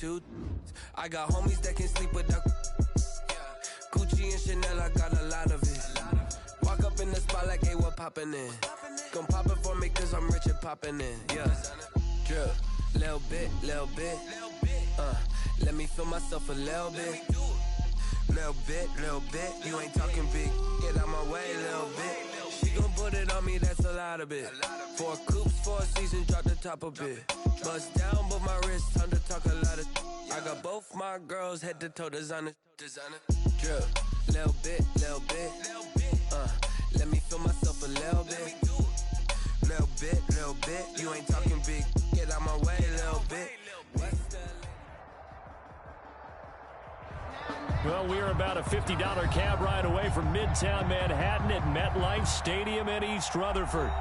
two. I got homies that can sleep without. Gucci and Chanel, I got a lot of it. Walk up in the spot like, hey, what poppin' in? Gon' pop it for me cause I'm rich and poppin' in. Yeah, drip, little bit. Let me feel myself a little bit. Little bit. You ain't talking big. Get out my way, little bit. She gon' put it on me, that's a lot of it. 4 coupes, 4 seasons, drop the top a bit. Bust down, but my wrist, time to talk a lot of. I got both my girls head to toe designer. Drip, little bit. Let me feel myself a little bit. Little bit. You ain't talking big. Get out my way, little bit. Well, we are about a $50 cab ride away from Midtown Manhattan at MetLife Stadium in East Rutherford.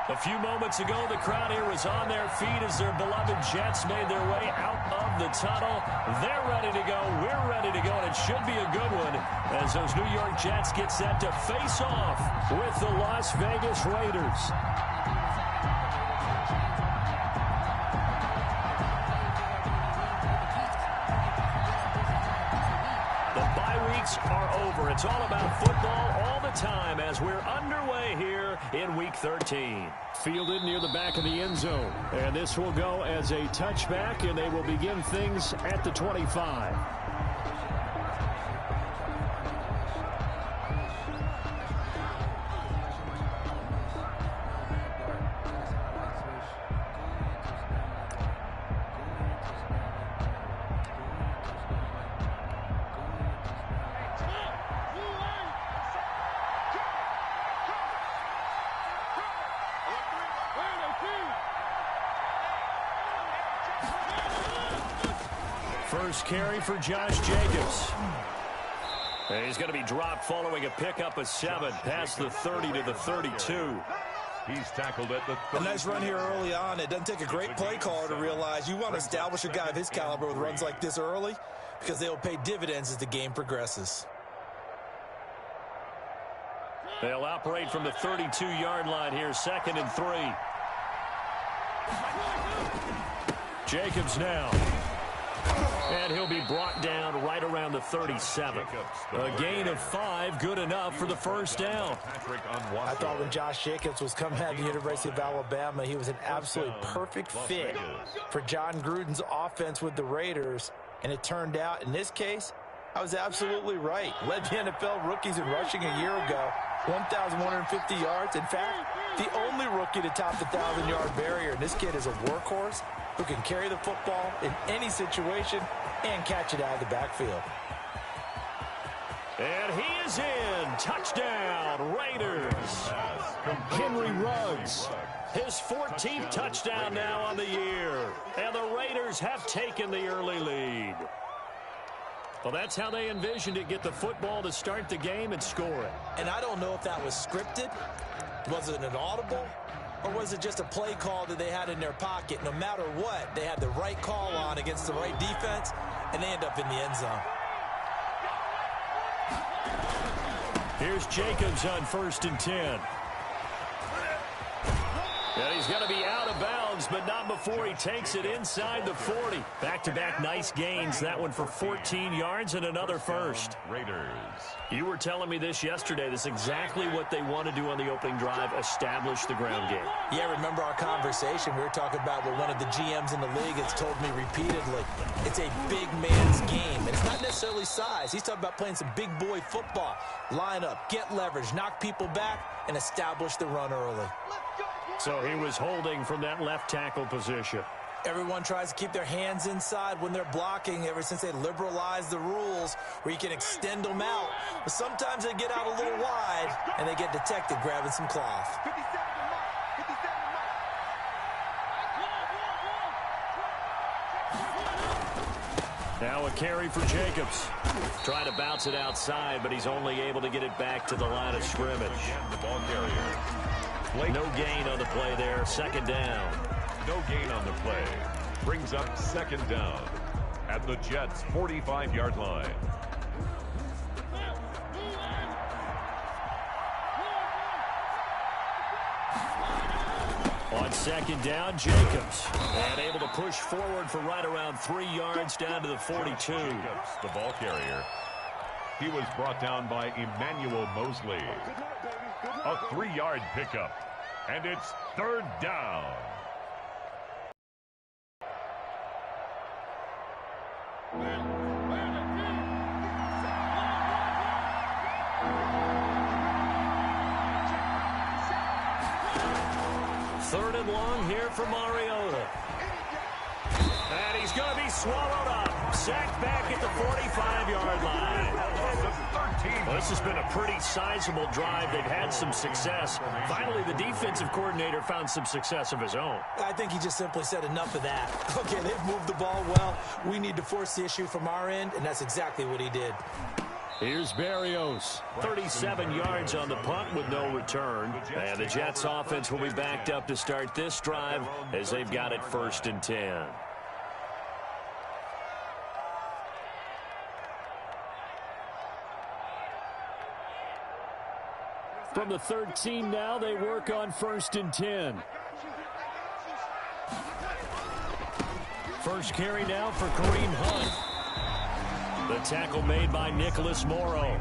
A few moments ago, the crowd here was on their feet as their beloved Jets made their way out of the tunnel. They're ready to go. We're ready to go, and it should be a good one as those New York Jets get set to face off with the Las Vegas Raiders. Are over. It's all about football all the time as we're underway here in Week 13. Fielded near the back of the end zone. And this will go as a touchback, and they will begin things at the 25. First carry for Josh Jacobs. And he's going to be dropped following a pickup of 7 past the 30 to the 32. He's tackled at the 30. A nice run here early on. It doesn't take a great play caller to realize you want to establish a guy of his caliber with runs like this early because they will pay dividends as the game progresses. They'll operate from the 32-yard line here, 2nd and 3. Jacobs now. And he'll be brought down right around the 37. A gain of 5, good enough for the first down. I thought when Josh Jacobs was coming out of the University of Alabama, he was an absolutely perfect fit for John Gruden's offense with the Raiders. And it turned out, in this case, I was absolutely right. Led the NFL rookies in rushing a year ago, 1,150 yards. In fact, the only rookie to top the 1,000-yard barrier. And this kid is a workhorse who can carry the football in any situation and catch it out of the backfield. And he is in. Touchdown, Raiders. Henry Ruggs. His 14th touchdown now on the year. And the Raiders have taken the early lead. Well, that's how they envisioned it. Get the football to start the game and score it. And I don't know if that was scripted. Was it an audible? Or was it just a play call that they had in their pocket? No matter what, they had the right call on against the right defense, and they end up in the end zone. Here's Jacobs on 1st and 10. And he's going to be out of bounds, but not before he takes it inside the 40. Back-to-back nice gains. That one for 14 yards and another first. Raiders. You were telling me this yesterday. This is exactly what they want to do on the opening drive, establish the ground game. Yeah, remember our conversation. We were talking about what one of the GMs in the league has told me repeatedly. It's a big man's game, and it's not necessarily size. He's talking about playing some big boy football. Line up, get leverage, knock people back, and establish the run early. So he was holding from that left tackle position. Everyone tries to keep their hands inside when they're blocking ever since they liberalized the rules where you can extend them out. But sometimes they get out a little wide, and they get detected grabbing some cloth. Now a carry for Jacobs. Trying to bounce it outside, but he's only able to get it back to the line of scrimmage. The ball carrier. No gain on the play there. 2nd down. No gain on the play. Brings up 2nd down at the Jets' 45-yard line. On second down, Jacobs. And able to push forward for right around 3 yards down to the 42. Jacobs, the ball carrier. He was brought down by Emmanuel Mosley. A 3-yard pickup. And it's third down. Third and long here for Mariota. And he's going to be swallowed up. Sacked back at the 45-yard line. Well, this has been a pretty sizable drive. They've had some success. Finally, the defensive coordinator found some success of his own. I think he just simply said enough of that. Okay, they've moved the ball well. We need to force the issue from our end, and that's exactly what he did. Here's Berrios. 37 yards on the punt with no return. And the Jets offense will be backed up to start this drive as they've got it 1st and 10. From the 13 now, they work on 1st and 10. First carry now for Kareem Hunt. The tackle made by Nicholas Morrow.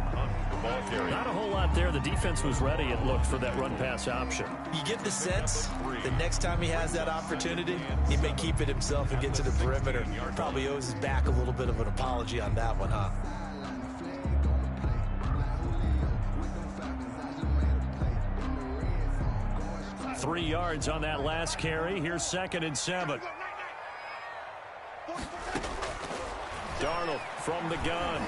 Not a whole lot there. The defense was ready, it looked, for that run-pass option. You get the sense that next time he has that opportunity, he may keep it himself and get to the perimeter. Probably owes his back a little bit of an apology on that one, huh? Three yards on that last carry. Here's 2nd and 7. Darnold from the gun.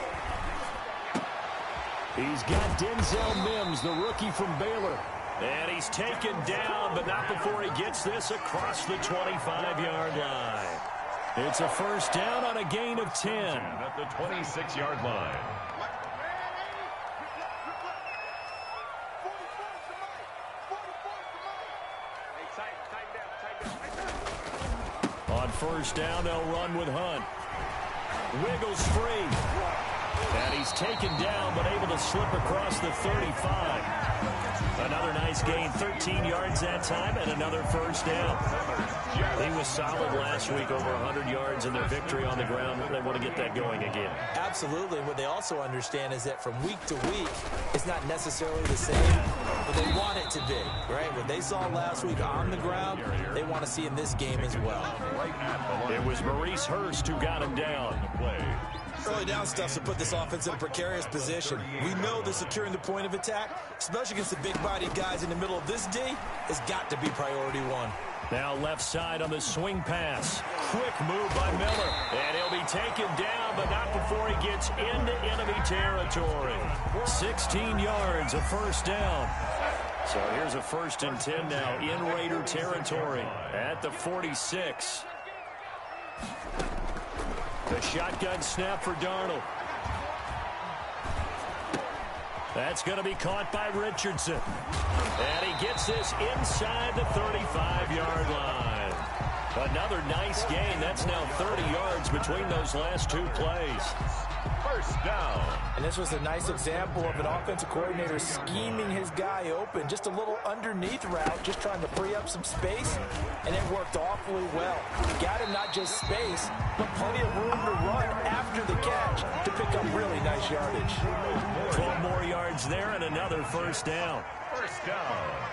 He's got Denzel Mims, the rookie from Baylor. And he's taken down, but not before he gets this across the 25-yard line. It's a first down on a gain of 10. At the 26-yard line. On first down, they'll run with Hunt. Wiggles free. And he's taken down, but able to slip across the 35. Another nice gain, 13 yards that time, and another first down. He was solid last week, over 100 yards in their victory on the ground. They want to get that going again. Absolutely. What they also understand is that from week to week, it's not necessarily the same, but they want it to be, right? What they saw last week on the ground, they want to see in this game as well. It was Maurice Hurst who got him down. Early down stuff to put this offense in a precarious position. We know that securing the point of attack, especially against the big-bodied guys in the middle of this D, has got to be priority one. Now left side on the swing pass. Quick move by Miller. And he'll be taken down, but not before he gets into enemy territory. 16 yards, a first down. So here's a 1st and 10 now in Raider territory at the 46. The shotgun snap for Darnold. That's going to be caught by Richardson. And he gets this inside the 35-yard line. Another nice gain. That's now 30 yards between those last two plays. First down. And this was a nice example of an offensive coordinator scheming his guy open. Just a little underneath route, just trying to free up some space, and it worked awfully well. Got him not just space, but plenty of room to run after the catch to pick up really nice yardage. 12 more yards there and another first down. First down.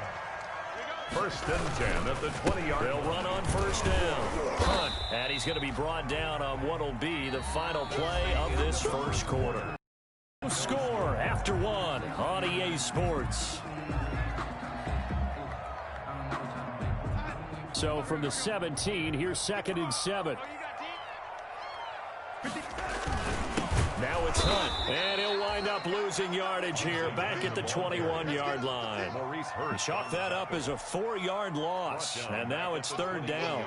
1st and 10 at the 20-yard line. They'll run on first down. Hunt, and he's going to be brought down on what will be the final play of this first quarter. Score after one on EA Sports. So from the 17, here's 2nd and 7. Now it's Hunt, and he'll wind up losing yardage here back at the 21-yard line. Chalk that up as a 4-yard loss, and now it's 3rd down.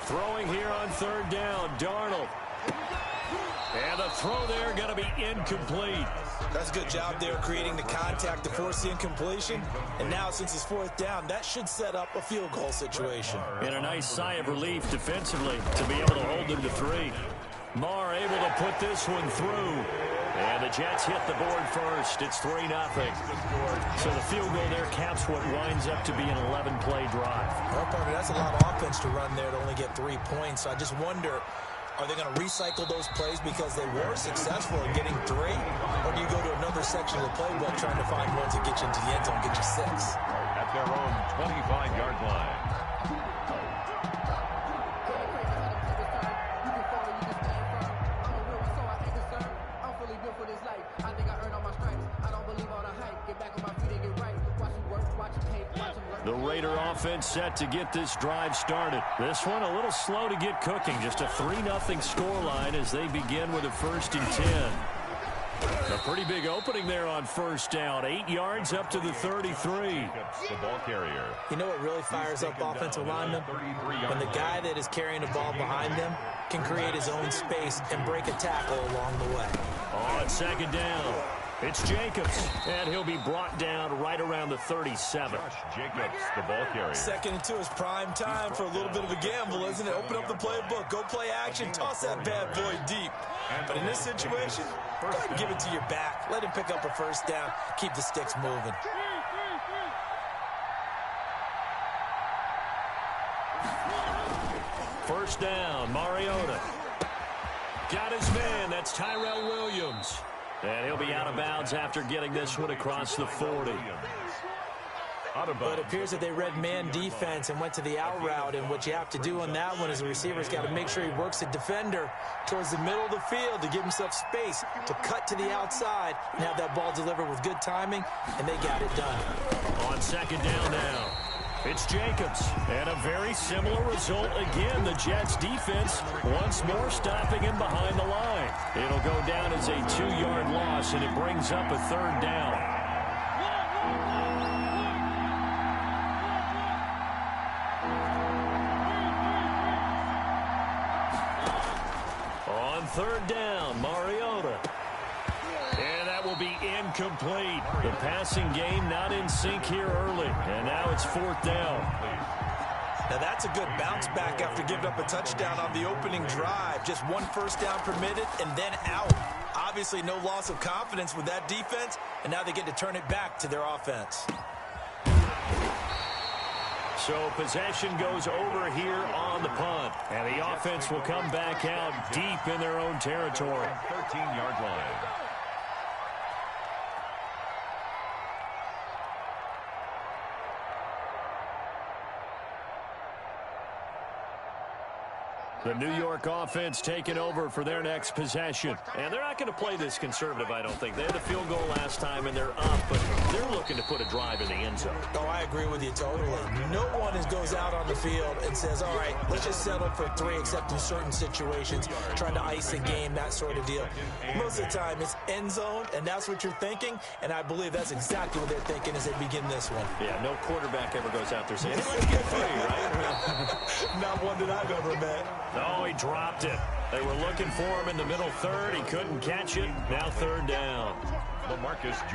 Throwing here on 3rd down, Darnold. And the throw there going to be incomplete. That's a good job there creating the contact to force the incompletion. And now since it's 4th down, that should set up a field goal situation. And a nice sigh of relief defensively to be able to hold them to 3. Marr able to put this one through. And the Jets hit the board first. It's 3-0. So the field goal there caps what winds up to be an 11-play drive. Well, Parker, that's a lot of offense to run there to only get 3 points. So I just wonder, are they going to recycle those plays because they were successful in getting 3? Or do you go to another section of the playbook trying to find ones that get you into the end zone, get you 6? At their own 25-yard line. The Raider offense set to get this drive started. This one a little slow to get cooking. Just a 3-0 scoreline as they begin with a 1st and 10. A pretty big opening there on 1st down. 8 yards up to the 33. The ball carrier. You know what really fires up offensive linemen? When the guy that is carrying the ball behind them can create his own space and break a tackle along the way. On 2nd down, it's Jacobs, and he'll be brought down right around the 37. Josh Jacobs, the ball carrier. 2nd and 2 is prime time for a little bit of a gamble, isn't it? Open up the playbook, go play action, toss that bad boy deep. But in this situation, go ahead and give it to your back. Let him pick up a 1st down, keep the sticks moving. First down, Mariota. Got his man, that's Tyrell Williams. And he'll be out of bounds after getting this one across the 40. But it appears that they read man defense and went to the out route, and what you have to do on that one is the receiver's got to make sure he works the defender towards the middle of the field to give himself space to cut to the outside and have that ball delivered with good timing, and they got it done. On 2nd down now, it's Jacobs, and a very similar result again. The Jets defense once more stopping him behind the line. It'll go down as a 2-yard loss, and it brings up a 3rd down. On 3rd down, Mariota. And that will be incomplete. The passing game not in sync here early. And now it's 4th down. Now that's a good bounce back after giving up a touchdown on the opening drive. Just 1 1st down permitted and then out. Obviously no loss of confidence with that defense, and now they get to turn it back to their offense. So possession goes over here on the punt. And the offense will come back out deep in their own territory. 13-yard line. The New York offense taking over for their next possession. And they're not going to play this conservative, I don't think. They had the field goal last time, and they're up, but they're looking to put a drive in the end zone. Oh, I agree with you totally. No one goes out on the field and says, all right, let's just settle for 3, except in certain situations, trying to ice a game, that sort of deal. Most of the time, it's end zone, and that's what you're thinking, and I believe that's exactly what they're thinking as they begin this one. Yeah, no quarterback ever goes out there saying, hey, let's get 3, right? Not one that I've ever met. No, he dropped it. They were looking for him in the middle 3rd. He couldn't catch it. Now 3rd down.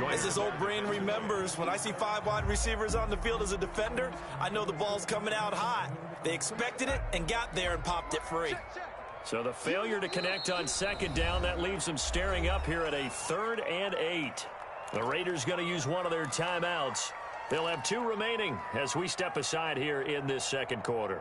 As his old brain remembers, when I see 5 wide receivers on the field as a defender, I know the ball's coming out hot. They expected it and got there and popped it free. So the failure to connect on 2nd down, that leaves them staring up here at a 3rd and 8. The Raiders going to use one of their timeouts. They'll have 2 remaining as we step aside here in this 2nd quarter.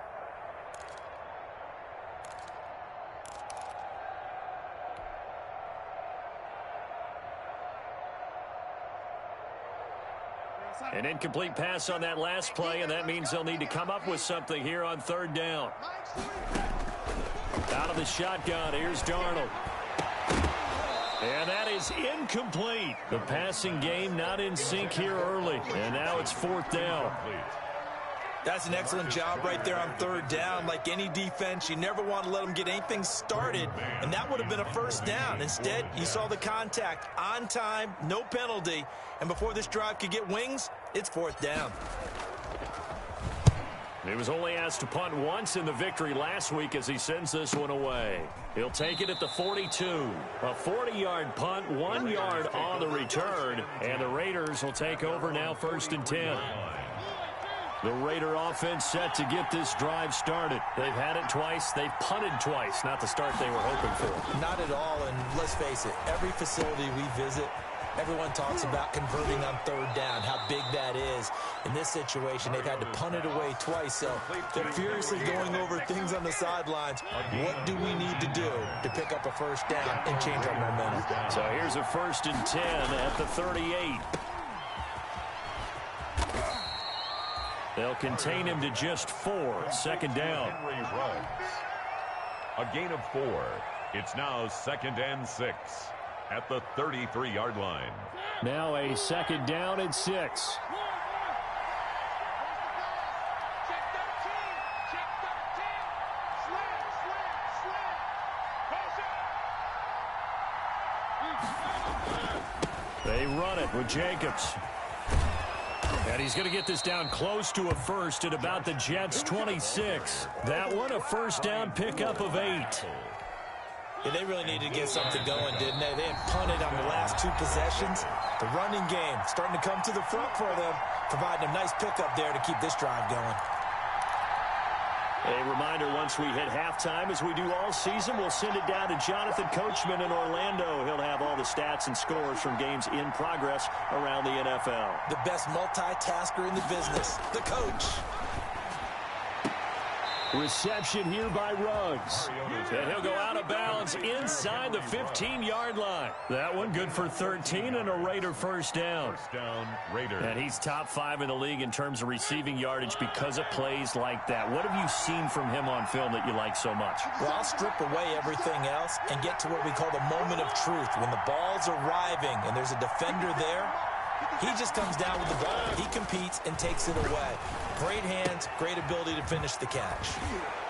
An incomplete pass on that last play, and that means they'll need to come up with something here on 3rd down. Out of the shotgun, here's Darnold. And that is incomplete. The passing game not in sync here early, and now it's 4th down. That's an excellent job right there on 3rd down. Like any defense, you never want to let them get anything started, and that would have been a 1st down. Instead, you saw the contact on time, no penalty, and before this drive could get wings, it's 4th down. He was only asked to punt once in the victory last week as he sends this one away. He'll take it at the 42. A 40-yard punt, 1 yard on the return, and the Raiders will take over now 1st and 10. The Raider offense set to get this drive started. They've had it twice. They've punted twice. Not the start they were hoping for. Not at all, and let's face it, every facility we visit, everyone talks about converting on third down, how big that is. In this situation, they've had to punt it away twice, so they're furiously going over things on the sidelines. What do we need to do to pick up a first down and change our momentum? So here's a 1st and 10 at the 38. They'll contain him to just 4. Second down. A gain of 4. It's now 2nd and 6 at the 33-yard line. Now a 2nd down and 6. They run it with Jacobs. And he's going to get this down close to a first at about the Jets' 26. That one a first down pickup of 8. Yeah, they really needed to get something going, didn't they? They had punted on the last 2 possessions. The running game starting to come to the front for them, providing a nice pickup there to keep this drive going. A reminder, once we hit halftime, as we do all season, we'll send it down to Jonathan Coachman in Orlando. He'll have all the stats and scores from games in progress around the NFL. The best multitasker in the business, the coach. Reception here by Ruggs. And he'll go out of bounds inside the 15-yard line. That one good for 13 and a Raider first down. First down, Raider. And he's top 5 in the league in terms of receiving yardage because of plays like that. What have you seen from him on film that you like so much? Well, I'll strip away everything else and get to what we call the moment of truth. When the ball's arriving and there's a defender there, he just comes down with the ball. He competes and takes it away. Great hands, great ability to finish the catch.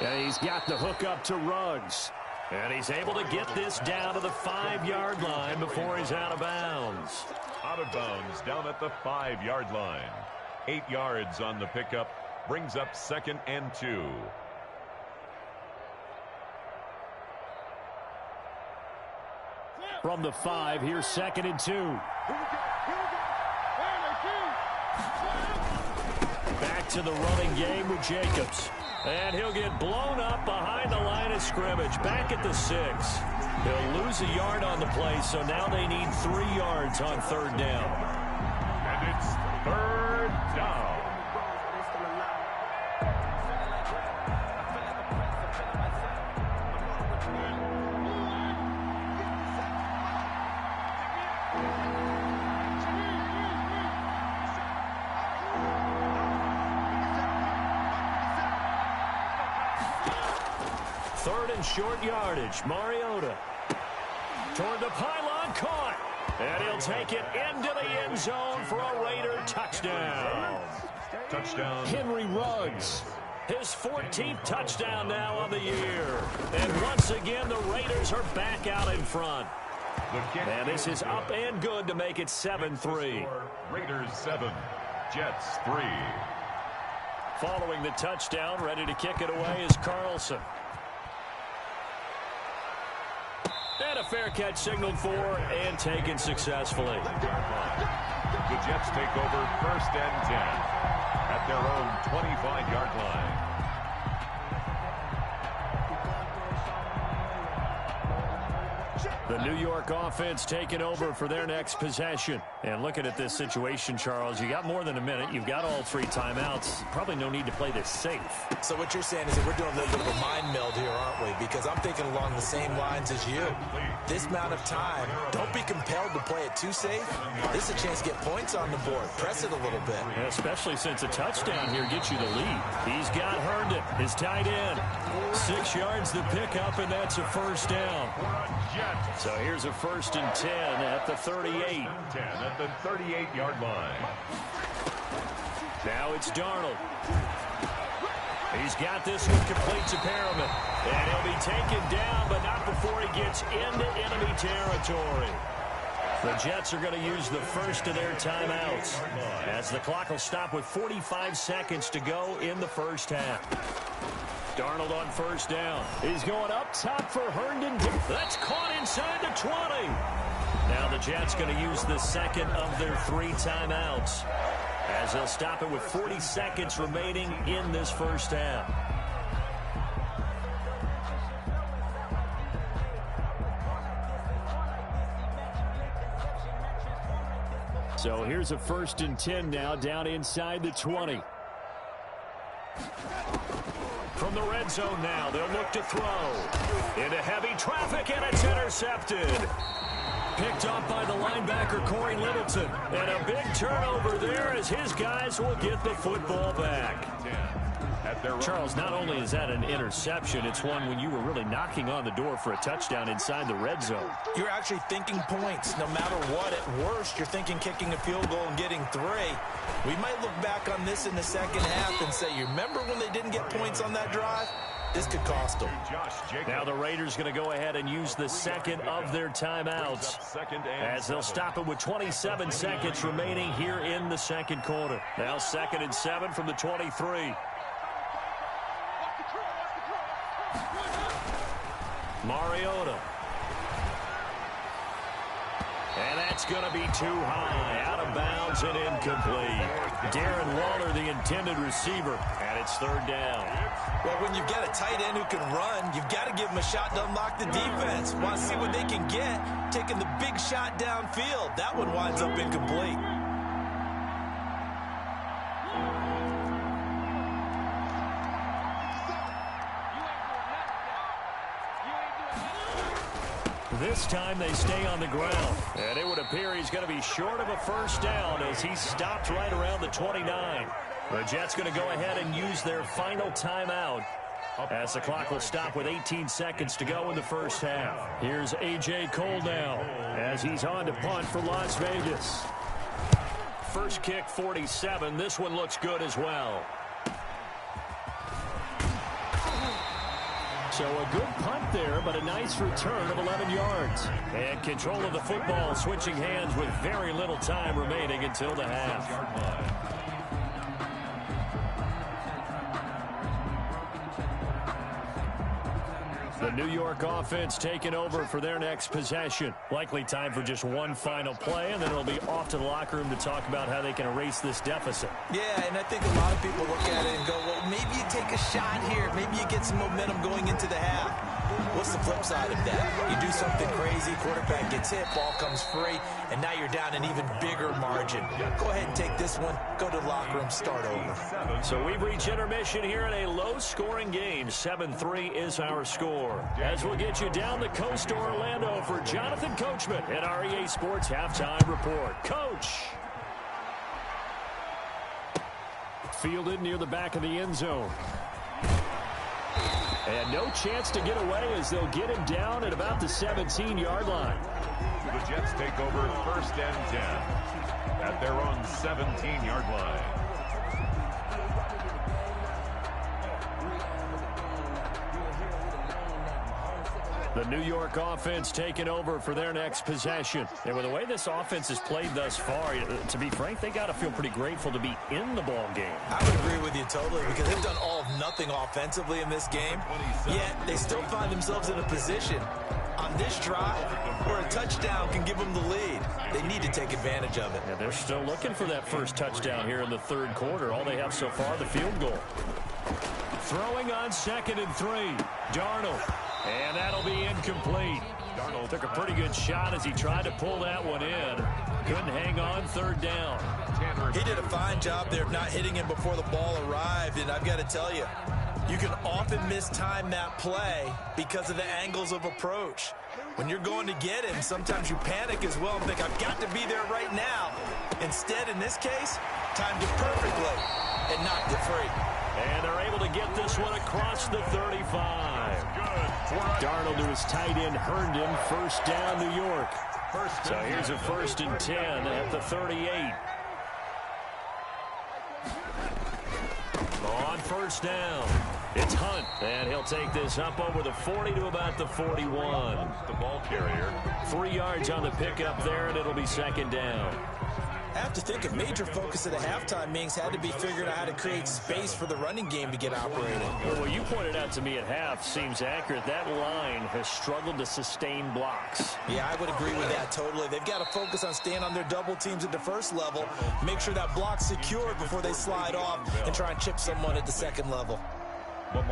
And he's got the hook up to Ruggs. And he's able to get this down to the 5-yard line before he's out of bounds. Out of bounds down at the 5-yard line. 8 yards on the pickup. Brings up 2nd and 2. From the 5, here's 2nd and 2. Back to the running game with Jacobs. And he'll get blown up behind the line of scrimmage. Back at the 6. He'll lose a yard on the play, so now they need 3 yards on 3rd down. And it's 3rd down. Short yardage. Mariota toward the pylon, caught. And he'll take it into the end zone for a Raider touchdown. Touchdown. Henry Ruggs. His 14th touchdown now on the year. And once again, the Raiders are back out in front. And this is up and good to make it 7-3. Raiders 7, Jets 3. Following the touchdown, ready to kick it away is Carlson. And a fair catch signaled for and taken successfully. The Jets take over 1st and 10 at their own 25-yard line. The New York offense taking over for their next possession. And looking at this situation, Charles, you got more than a minute. You've got all 3 timeouts. Probably no need to play this safe. So what you're saying is that we're doing a little bit of a mind meld here, aren't we? Because I'm thinking along the same lines as you. This amount of time, don't be compelled to play it too safe. This is a chance to get points on the board. Press it a little bit. Yeah, especially since a touchdown here gets you the lead. He's got Herndon, his tight end. 6 yards the pickup, and that's a first down. So here's a 1st and 10 at the 38. 10 at the 38-yard line. Now it's Darnold. He's got this one complete to Perriman. And he'll be taken down, but not before he gets into enemy territory. The Jets are going to use the first of their timeouts, as the clock will stop with 45 seconds to go in the first half. Darnold on first down. He's going up top for Herndon. That's caught inside the 20. Now the Jets going to use the second of their 3 timeouts. as they'll stop it with 40 seconds remaining in this first half. So here's a 1st and 10 now, down inside the 20. From the red zone now, they'll look to throw. Into heavy traffic, and it's intercepted. Picked up by the linebacker, Corey Littleton. And a big turnover there as his guys will get the football back. Charles, not only is that an interception, it's one when you were really knocking on the door for a touchdown inside the red zone. You're actually thinking points. No matter what, at worst, you're thinking kicking a field goal and getting 3. We might look back on this in the second half and say, you remember when they didn't get points on that drive? This could cost them. Now the Raiders going to go ahead and use the second of their timeouts as they'll stop it with 27 seconds remaining here in the second quarter. Now 2nd and 7 from the 23. Mariota. And that's going to be too high. Out of bounds and incomplete. Darren Waller, the intended receiver, and it's 3rd down. Well, when you've got a tight end who can run, you've got to give him a shot to unlock the defense. Want to see what they can get, taking the big shot downfield. That one winds up incomplete. This time they stay on the ground. And it would appear he's going to be short of a 1st down as he stopped right around the 29. The Jets going to go ahead and use their final timeout as the clock will stop with 18 seconds to go in the first half. Here's A.J. Cole now as he's on to punt for Las Vegas. First kick, 47. This one looks good as well. So a good punt there, but a nice return of 11 yards. And control of the football switching hands with very little time remaining until the half. The New York offense taking over for their next possession. Likely time for just one final play, and then it'll be off to the locker room to talk about how they can erase this deficit. Yeah, and I think a lot of people look at it and go, well, maybe you take a shot here. Maybe you get some momentum going into the half. What's the flip side of that? You do something crazy, quarterback gets hit, ball comes free, and now you're down an even bigger margin. Go ahead and take this one, go to the locker room, start over. So we've reached intermission here in a low-scoring game. 7-3 is our score. As we'll get you down the coast to Orlando for Jonathan Coachman at our EA Sports Halftime Report. Coach! Fielded near the back of the end zone. And no chance to get away as they'll get him down at about the 17-yard line. The Jets take over 1st and 10 at their own 17-yard line. The New York offense taking over for their next possession. And with the way this offense has played thus far, to be frank, they got to feel pretty grateful to be in the ball game. I would agree with you totally because they've done all of nothing offensively in this game, yet they still find themselves in a position on this drive where a touchdown can give them the lead. They need to take advantage of it. Yeah, they're still looking for that first touchdown here in the 3rd quarter. All they have so far, the field goal. Throwing on 2nd and 3. Darnold. And that'll be incomplete. Darnold took a pretty good shot as he tried to pull that one in. Couldn't hang on, 3rd down. He did a fine job there of not hitting him before the ball arrived, and I've got to tell you, you can often mistime that play because of the angles of approach. When you're going to get him, sometimes you panic as well and think, I've got to be there right now. Instead, in this case, timed it perfectly and knocked it free. And they're able to get this one across the 35. Darnold to his tight end Herndon. 1st down, New York. So here's a 1st and 10 at the 38. On 1st down, it's Hunt. And he'll take this up over the 40 to about the 41. The ball carrier. 3 yards on the pickup there, and it'll be 2nd down. I have to think a major focus of the halftime meetings had to be figuring out how to create space for the running game to get operating. Well, what you pointed out to me at half seems accurate. That line has struggled to sustain blocks. Yeah, I would agree with that totally. They've got to focus on staying on their double teams at the first level, make sure that block's secured before they slide off and try and chip someone at the second level.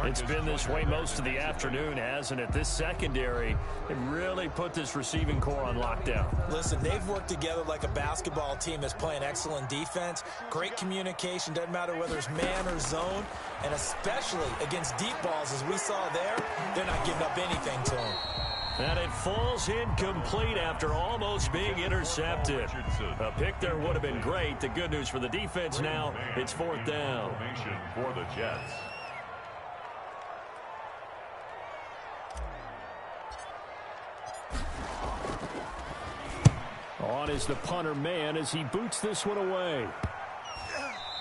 It's been this way most of the afternoon, hasn't it? This secondary, it really put this receiving core on lockdown. Listen, they've worked together like a basketball team that's playing excellent defense. Great communication, doesn't matter whether it's man or zone, and especially against deep balls, as we saw there, they're not giving up anything to them. And it falls incomplete after almost being intercepted. A pick there would have been great. The good news for the defense now, it's fourth down. For the Jets. On is the punter man as he boots this one away.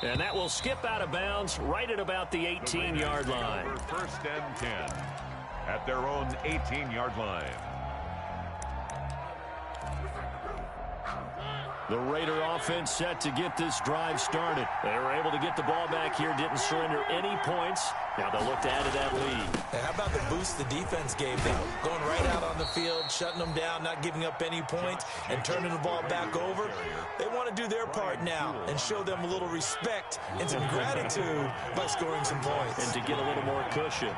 And that will skip out of bounds right at about the 18-yard line. First and 10 at their own 18-yard line. The Raider offense set to get this drive started. They were able to get the ball back here, didn't surrender any points. Now they'll look to add to that lead. And how about the boost the defense gave them? Going right out on the field, shutting them down, not giving up any points, and turning the ball back over. They want to do their part now and show them a little respect and some gratitude by scoring some points. And to get a little more cushion.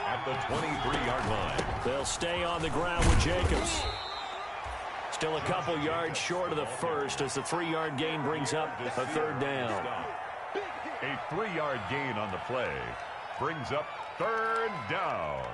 At the 23-yard line. They'll stay on the ground with Jacobs. Still a couple yards short of the first as the 3-yard gain brings up a third down. A 3-yard gain on the play brings up third down.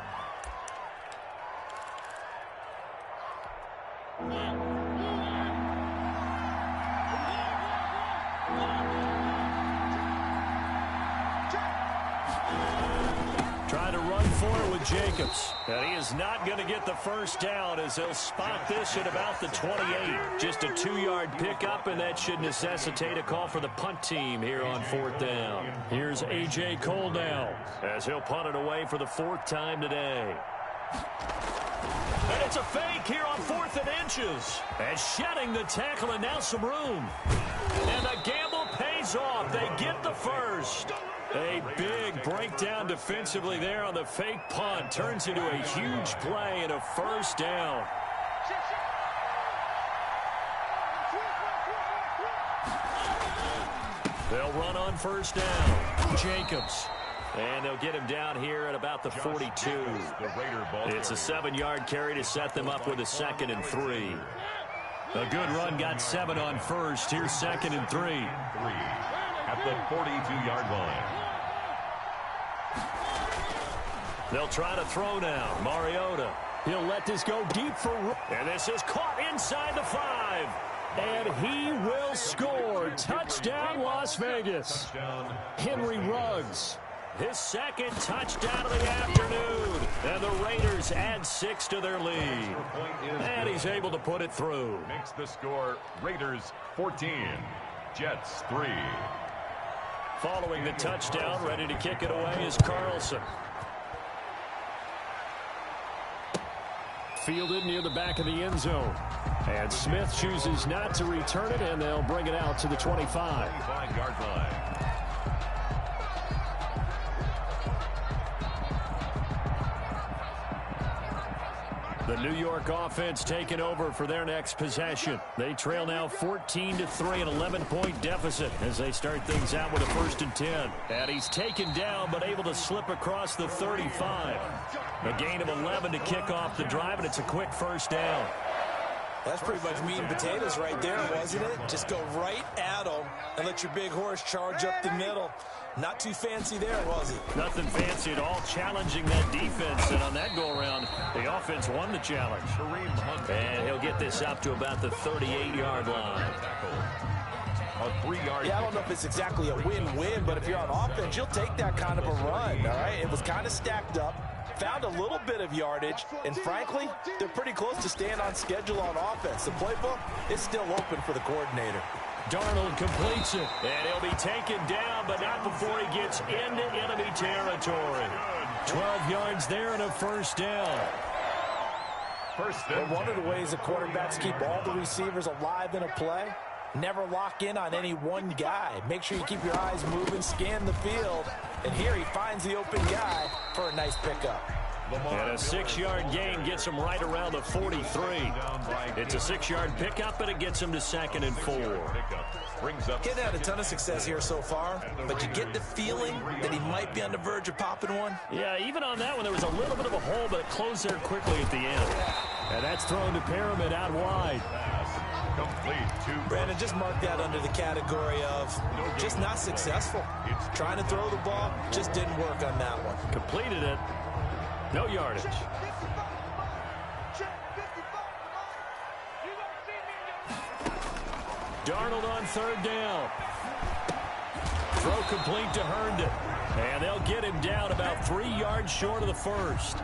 Trying to run for it with Jacobs. And he is not going to get the first down as they'll spot this at about the 28. Just a 2-yard pickup, and that should necessitate a call for the punt team here on fourth down. Here's A.J. Cole now as he'll punt it away for the 4th time today. And it's a fake here on 4th and inches. And shedding the tackle and now some room. And the gamble pays off. They get the first. A big breakdown defensively there on the fake punt. Turns into a huge play and a first down. They'll run on first down. Jacobs. And they'll get him down here at about the 42. It's a 7-yard carry to set them up with a 2nd and 3. A good run got 7 on first. Here's 2nd and 3. At the 42-yard line. They'll try to throw now. Mariota. He'll let this go deep for... And this is caught inside the 5. And he will score. Touchdown, Las Vegas. Henry Ruggs. His 2nd touchdown of the afternoon. And the Raiders add 6 to their lead. And he's able to put it through. Makes the score Raiders 14, Jets 3. Following the touchdown, ready to kick it away is Carlson. Fielded near the back of the end zone. And Smith chooses not to return it, and they'll bring it out to the 25. 25-yard line. The New York offense taking over for their next possession. They trail now 14-3, an 11-point deficit as they start things out with a 1st and 10. And he's taken down but able to slip across the 35. A gain of 11 to kick off the drive, and it's a quick first down. That's pretty much meat and potatoes right there, wasn't it? Just go right at them and let your big horse charge up the middle. Not too fancy there, was it? Nothing fancy at all, challenging that defense. And on that go-around, the offense won the challenge. And he'll get this up to about the 38-yard line. A 3-yard. Yeah, I don't know if it's exactly a win-win, but if you're on offense, you'll take that kind of a run, all right? It was kind of stacked up. Found a little bit of yardage, and frankly, they're pretty close to staying on schedule on offense. The playbook is still open for the coordinator. Darnold completes it, and he'll be taken down, but not before he gets into enemy territory. 12 yards there and a first down. One of the ways the quarterbacks keep all the receivers alive in a play Never lock in on any one guy. Make sure you keep your eyes moving, scan the field. And here he finds the open guy for a nice pickup. And a 6-yard gain gets him right around the 43. It's a 6-yard pickup, but it gets him to 2nd and 4. He's had a ton of success here so far, but you get the feeling that he might be on the verge of popping one. Yeah, even on that one, there was a little bit of a hole, but it closed there quickly at the end. And that's thrown to Pyramid out wide. Brandon, just mark that under the category of just not successful. Trying to throw the ball, just didn't work on that one. Completed it. No yardage. Darnold on 3rd down. Throw complete to Herndon. And they'll get him down about 3 yards short of the first.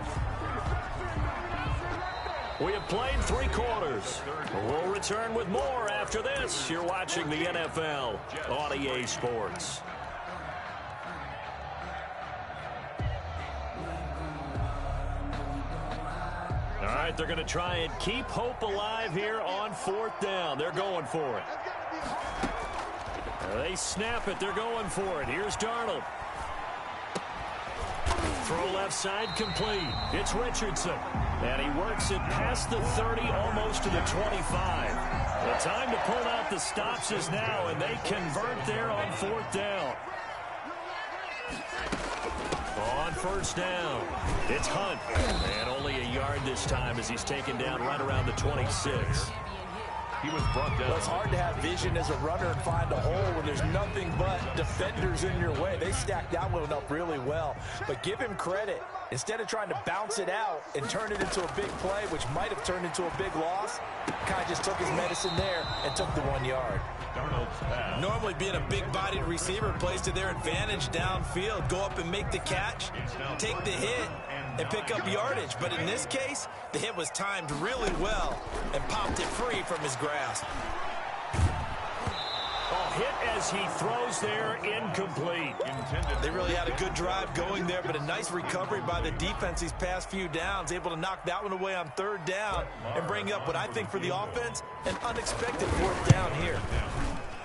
We have played 3 quarters. We'll return with more after this. You're watching the NFL on EA Sports. All right, they're going to try and keep hope alive here on 4th down. They're going for it. They snap it. They're going for it. Here's Darnold. Throw left side complete. It's Richardson. And he works it past the 30, almost to the 25. The time to pull out the stops is now, and they convert there on 4th down. On 1st down, it's Hunt. And only a yard this time as he's taken down right around the 26. He was brought down. Well, it's hard to have vision as a runner and find a hole when there's nothing but defenders in your way. They stacked that one up really well. But give him credit. Instead of trying to bounce it out and turn it into a big play, which might have turned into a big loss, kind of just took his medicine there and took the 1 yard. Normally being a big-bodied receiver plays to their advantage downfield. Go up and make the catch, take the hit, and pick up yardage. But in this case, the hit was timed really well and popped it free from his grasp. Hit as he throws there, incomplete. They really had a good drive going there, but a nice recovery by the defense these past few downs, able to knock that one away on 3rd down and bring up what I think for the offense, an unexpected 4th down here.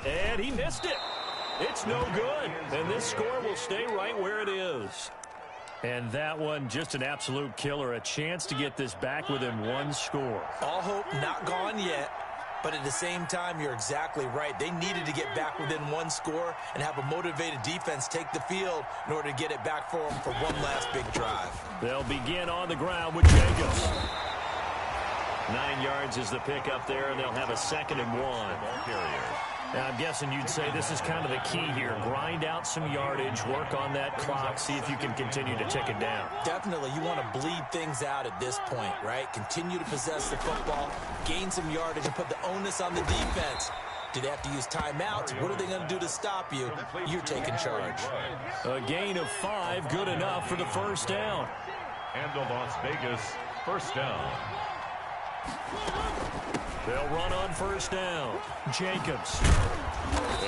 And he missed it. It's no good. And this score will stay right where it is. And that one, just an absolute killer. A chance to get this back within 1 score. All hope not gone yet. But at the same time, you're exactly right. They needed to get back within 1 score and have a motivated defense take the field in order to get it back for them for one last big drive. They'll begin on the ground with Jacobs. 9 yards is the pickup there, and they'll have a 2nd and 1. Ball carrier. Now, I'm guessing you'd say this is kind of the key here. Grind out some yardage, work on that clock, see if you can continue to tick it down. Definitely, you want to bleed things out at this point, right? Continue to possess the football, gain some yardage, and put the onus on the defense. Do they have to use timeouts? What are they going to do to stop you? You're taking charge. A gain of 5, good enough for the 1st down. And the Las Vegas 1st down. They'll run on 1st down. Jacobs.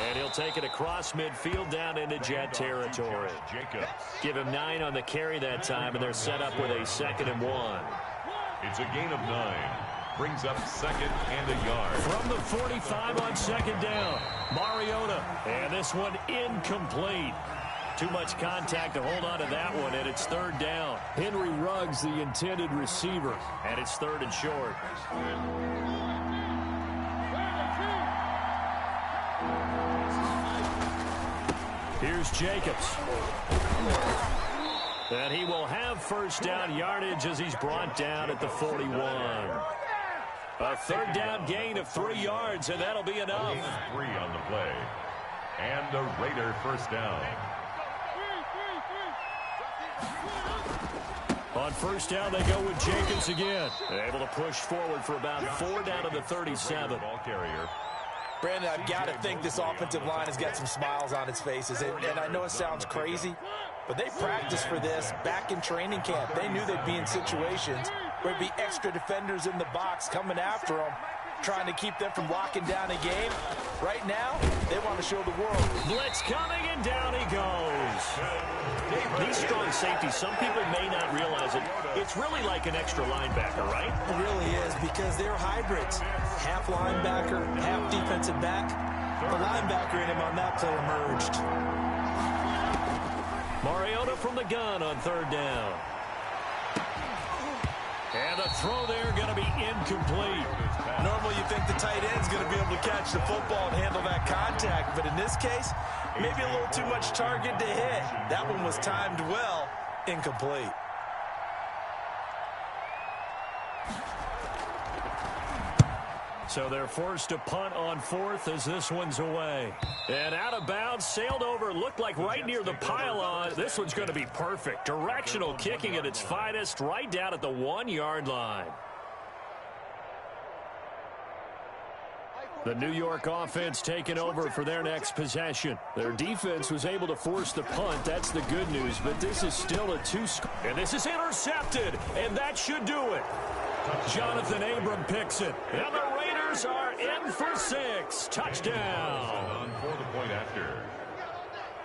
And he'll take it across midfield down into Jet territory. Give him 9 on the carry that time, and they're set up with a 2nd and 1. It's a gain of 9. Brings up 2nd and a yard. From the 45 on 2nd down, Mariota. And this one incomplete. Too much contact to hold on to that one, and it's 3rd down. Henry Ruggs, the intended receiver, and it's 3rd and short. Here's Jacobs. And he will have 1st down yardage as he's brought down at the 41. A 3rd down gain of 3 yards, and that'll be enough. 3 on the play. And the Raider 1st down. On 1st down, they go with Jacobs again. They're able to push forward for about 4 down to the 37. Ball carrier. Brandon, I've got to think this offensive line has got some smiles on its faces. And I know it sounds crazy, but they practiced for this back in training camp. They knew they'd be in situations where there'd be extra defenders in the box coming after them. trying to keep them from locking down a game. Right now, they want to show the world. Blitz coming, and down he goes. These strong safeties, some people may not realize it. It's really like an extra linebacker, right? It really is, because they're hybrids. Half linebacker, half defensive back. The linebacker in him on that play emerged. Mariota from the gun on third down. And the throw there going to be incomplete. Normally you think the tight end's going to be able to catch the football and handle that contact, but in this case, maybe a little too much target to hit. That one was timed well, incomplete. So they're forced to punt on fourth as this one's away. And out of bounds, sailed over, looked like right near the pylon. This one's going to be perfect. Directional kicking at its finest, right down at the 1-yard line. The New York offense taking over for their next possession. Their defense was able to force the punt. That's the good news, but this is still a two-score. And this is intercepted, and that should do it. Jonathan Abram picks it, and the Raiders are in for 6. Touchdown. For the point after.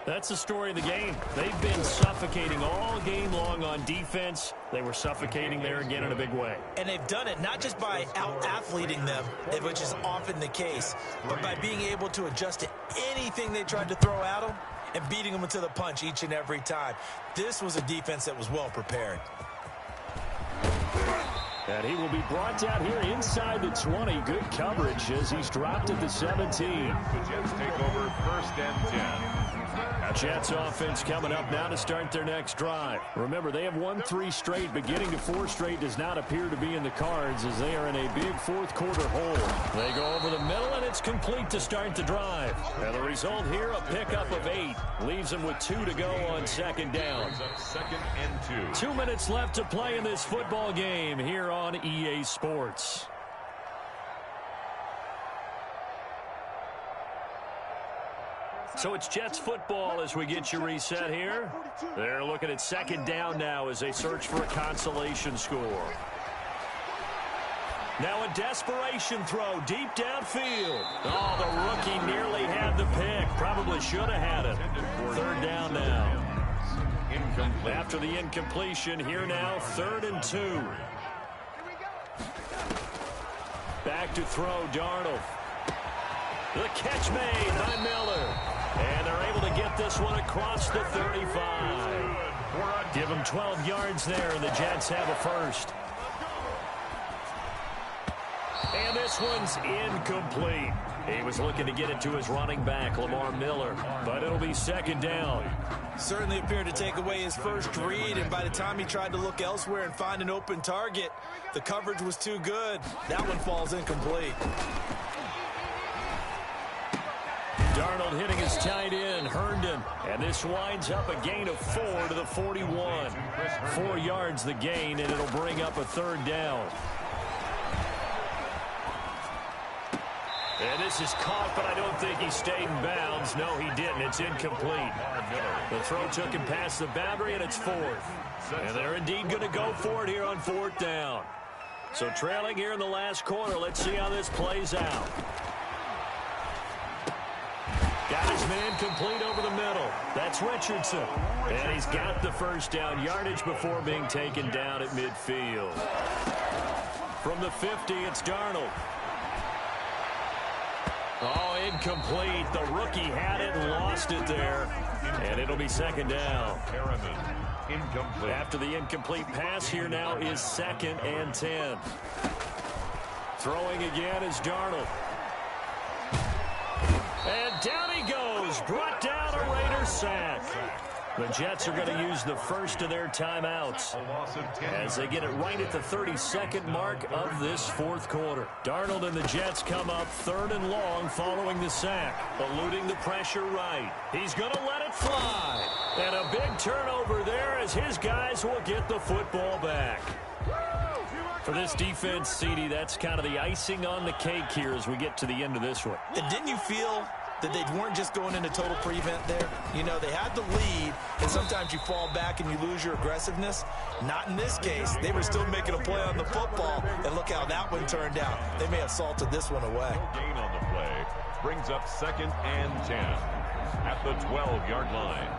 That's the story of the game. They've been suffocating all game long on defense. They were suffocating there again in a big way. And they've done it not just by out-athleting them, which is often the case, but by being able to adjust to anything they tried to throw at them and beating them to the punch each and every time. This was a defense that was well prepared. And he will be brought down here inside the 20. Good coverage as he's dropped at the 17. The Jets take over 1st and 10. Jets offense coming up now to start their next drive. Remember, they have won 3 straight, but getting to 4 straight does not appear to be in the cards as they are in a big fourth-quarter hole. They go over the middle, and it's complete to start the drive. And the result here, a pickup of 8. Leaves them with 2 to go on 2nd down. 2nd and 2. 2 minutes left to play in this football game here on EA Sports. So it's Jets football as we get you reset here. They're looking at 2nd down now as they search for a consolation score. Now a desperation throw deep downfield. Oh, the rookie nearly had the pick. Probably should have had it. 3rd down now. After the incompletion, here now 3rd and 2. Back to throw, Darnold. The catch made by Miller. And they're able to get this one across the 35. Give them 12 yards there, and the Jets have a first. And this one's incomplete. He was looking to get it to his running back, Lamar Miller, but it'll be 2nd down. Certainly appeared to take away his first read, and by the time he tried to look elsewhere and find an open target, the coverage was too good. That one falls incomplete. Darnold hitting his tight end, Herndon. And this winds up a gain of 4 to the 41. 4 yards the gain, and it'll bring up a 3rd down. And this is caught, but I don't think he stayed in bounds. No, he didn't. It's incomplete. The throw took him past the boundary, and it's 4th. And they're indeed going to go for it here on 4th down. So trailing here in the last quarter. Let's see how this plays out. Got his man complete over the middle. That's Richardson. And he's got the 1st down yardage before being taken down at midfield. From the 50, it's Darnold. Oh, incomplete. The rookie had it and lost it there. And it'll be 2nd down. Incomplete. After the incomplete pass, here now is 2nd and 10. Throwing again is Darnold. And down he goes. Brought down a Raiders sack. The Jets are going to use the first of their timeouts as they get it right at the 32nd mark of this 4th quarter. Darnold and the Jets come up 3rd and long following the sack, eluding the pressure right. He's going to let it fly. And a big turnover there as his guys will get the football back. For this defense, CD, that's kind of the icing on the cake here as we get to the end of this one. And didn't you feel that they weren't just going into total prevent there? You know, they had the lead, and sometimes you fall back and you lose your aggressiveness. Not in this case. They were still making a play on the football, and look how that one turned out. They may have salted this one away. No gain on the play. Brings up 2nd and 10 at the 12-yard line.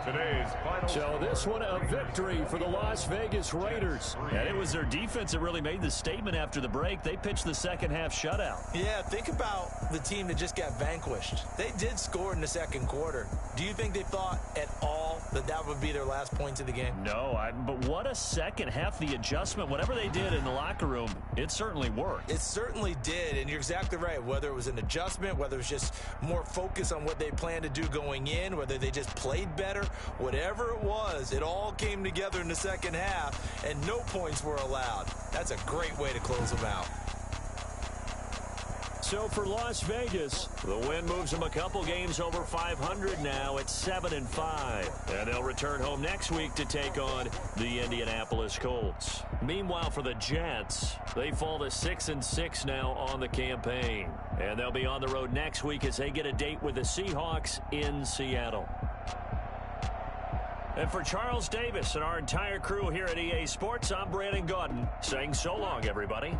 Today's final. So this one a victory for the Las Vegas Raiders. And it was their defense that really made the statement after the break. They pitched the second half shutout. Yeah, think about the team that just got vanquished. They did score in the second quarter. Do you think they thought at all that that would be their last points of the game? No, but what a second half. The adjustment, whatever they did in the locker room, it certainly worked. It certainly did, and you're exactly right. Whether it was an adjustment, whether it was just more focus on what they planned to do going in, whether they just played better, whatever it was, it all came together in the second half, and no points were allowed. That's a great way to close them out. So for Las Vegas, the win moves them a couple games over 500 now at 7-5. And they'll return home next week to take on the Indianapolis Colts. Meanwhile, for the Jets, they fall to 6-6 now on the campaign. And they'll be on the road next week as they get a date with the Seahawks in Seattle. And for Charles Davis and our entire crew here at EA Sports, I'm Brandon Gaudin saying so long, everybody.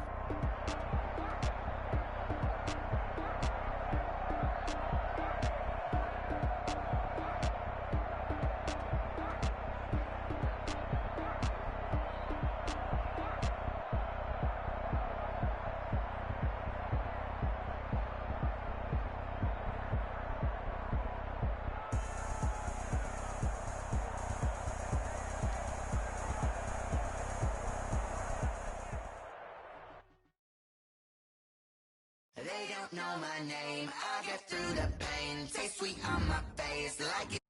They don't know my name. I get through the pain. Taste sweet on my face like it.